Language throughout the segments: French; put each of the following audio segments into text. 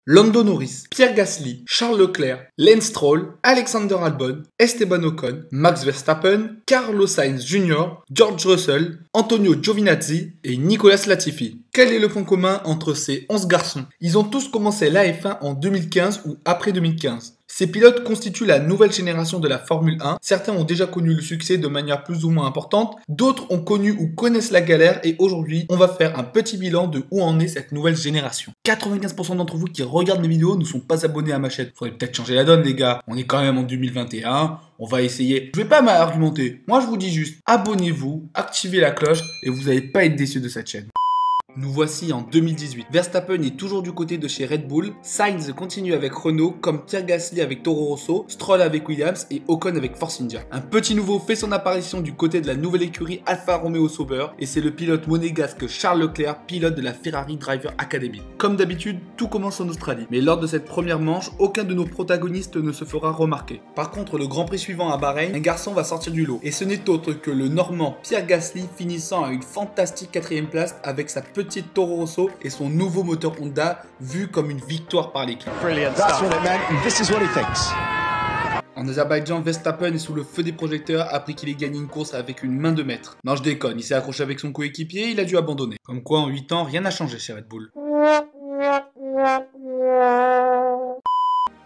Lando Norris, Pierre Gasly, Charles Leclerc, Lance Stroll, Alexander Albon, Esteban Ocon, Max Verstappen, Carlos Sainz Jr., George Russell, Antonio Giovinazzi et Nicolas Latifi. Quel est le point commun entre ces 11 garçons? Ils ont tous commencé la F1 en 2015 ou après 2015. Ces pilotes constituent la nouvelle génération de la Formule 1. Certains ont déjà connu le succès de manière plus ou moins importante. D'autres ont connu ou connaissent la galère. Et aujourd'hui, on va faire un petit bilan de où en est cette nouvelle génération. 95% d'entre vous qui regardent mes vidéos ne sont pas abonnés à ma chaîne. Faudrait peut-être changer la donne, les gars. On est quand même en 2021. On va essayer. Je vais pas m'argumenter. Moi, je vous dis juste, abonnez-vous, activez la cloche et vous n'allez pas être déçus de cette chaîne. Nous voici en 2018. Verstappen est toujours du côté de chez Red Bull. Sainz continue avec Renault, comme Pierre Gasly avec Toro Rosso, Stroll avec Williams et Ocon avec Force India. Un petit nouveau fait son apparition du côté de la nouvelle écurie Alfa Romeo Sauber et c'est le pilote monégasque Charles Leclerc, pilote de la Ferrari Driver Academy. Comme d'habitude, tout commence en Australie. Mais lors de cette première manche, aucun de nos protagonistes ne se fera remarquer. Par contre, le Grand Prix suivant à Bahreïn, un garçon va sortir du lot. Et ce n'est autre que le Normand Pierre Gasly finissant à une fantastique 4ème place avec sa petite Toro Rosso et son nouveau moteur Honda vu comme une victoire par l'équipe. En Azerbaïdjan, Verstappen est sous le feu des projecteurs après qu'il ait gagné une course avec une main de maître. Non, je déconne, il s'est accroché avec son coéquipier, il a dû abandonner. Comme quoi en 8 ans, rien n'a changé chez Red Bull.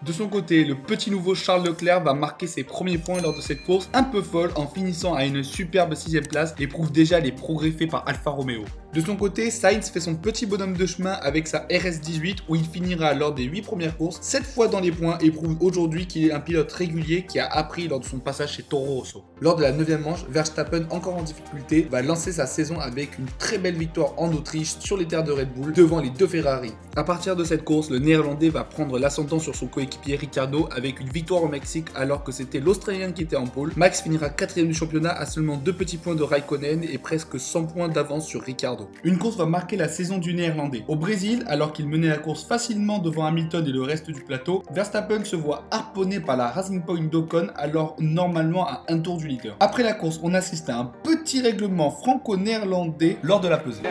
De son côté, le petit nouveau Charles Leclerc va marquer ses premiers points lors de cette course un peu folle en finissant à une superbe 6ème place et prouve déjà les progrès faits par Alfa Romeo. De son côté, Sainz fait son petit bonhomme de chemin avec sa RS18 où il finira lors des 8 premières courses, 7 fois dans les points et prouve aujourd'hui qu'il est un pilote régulier qui a appris lors de son passage chez Toro Rosso. Lors de la 9ème manche, Verstappen, encore en difficulté, va lancer sa saison avec une très belle victoire en Autriche sur les terres de Red Bull devant les deux Ferrari. À partir de cette course, le Néerlandais va prendre l'ascendant sur son coéquipier Ricciardo avec une victoire au Mexique alors que c'était l'Australien qui était en pole. Max finira 4ème du championnat à seulement 2 petits points de Raikkonen et presque 100 points d'avance sur Ricciardo. Une course va marquer la saison du Néerlandais. Au Brésil, alors qu'il menait la course facilement devant Hamilton et le reste du plateau, Verstappen se voit harponné par la Racing Point d'Ocon alors normalement à un tour du leader. Après la course, on assiste à un petit règlement franco-néerlandais lors de la pesée.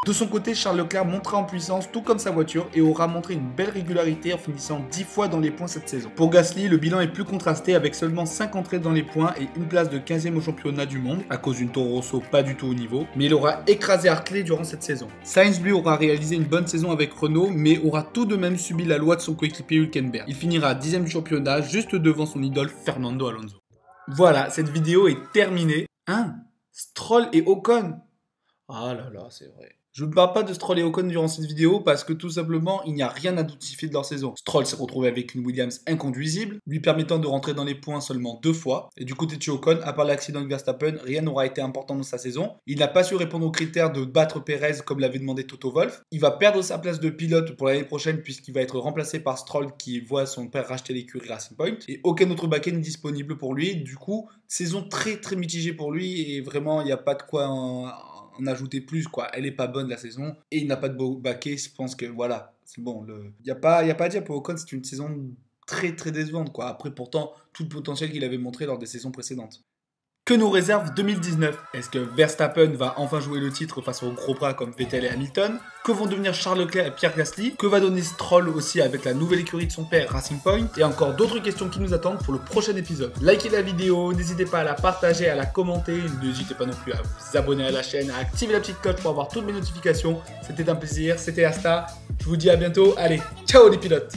De son côté, Charles Leclerc montera en puissance tout comme sa voiture et aura montré une belle régularité en finissant 10 fois dans les points cette saison. Pour Gasly, le bilan est plus contrasté avec seulement 5 entrées dans les points et une place de 15ème au championnat du monde à cause d'une Toro Rosso pas du tout au niveau, mais il aura écrasé Hartley durant cette saison. Sainz lui aura réalisé une bonne saison avec Renault mais aura tout de même subi la loi de son coéquipier Hülkenberg. Il finira 10ème du championnat juste devant son idole Fernando Alonso. Voilà, cette vidéo est terminée. Hein? Stroll et Ocon? Ah là là, c'est vrai. Je ne parle pas de Stroll et Ocon durant cette vidéo parce que tout simplement, il n'y a rien à notifier de leur saison. Stroll s'est retrouvé avec une Williams inconduisible, lui permettant de rentrer dans les points seulement 2 fois. Et du côté de chez Ocon, à part l'accident de Verstappen, rien n'aura été important dans sa saison. Il n'a pas su répondre aux critères de battre Perez comme l'avait demandé Toto Wolff. Il va perdre sa place de pilote pour l'année prochaine puisqu'il va être remplacé par Stroll qui voit son père racheter l'écurie Racing Point. Et aucun autre baquet n'est disponible pour lui. Du coup, saison très très mitigée pour lui et vraiment, il n'y a pas de quoi en ajouter plus quoi, elle est pas bonne la saison et il n'a pas de beau baquet, je pense que voilà, c'est bon, il y a pas à dire pour Ocon, c'est une saison très très décevante quoi, après pourtant tout le potentiel qu'il avait montré lors des saisons précédentes. Que nous réserve 2019? Est-ce que Verstappen va enfin jouer le titre face aux gros bras comme Vettel et Hamilton? Que vont devenir Charles Leclerc et Pierre Gasly? Que va donner Stroll aussi avec la nouvelle écurie de son père Racing Point? Et encore d'autres questions qui nous attendent pour le prochain épisode. Likez la vidéo, n'hésitez pas à la partager, à la commenter, n'hésitez pas non plus à vous abonner à la chaîne, à activer la petite cloche pour avoir toutes mes notifications. C'était un plaisir, c'était Asta, je vous dis à bientôt, allez, ciao les pilotes!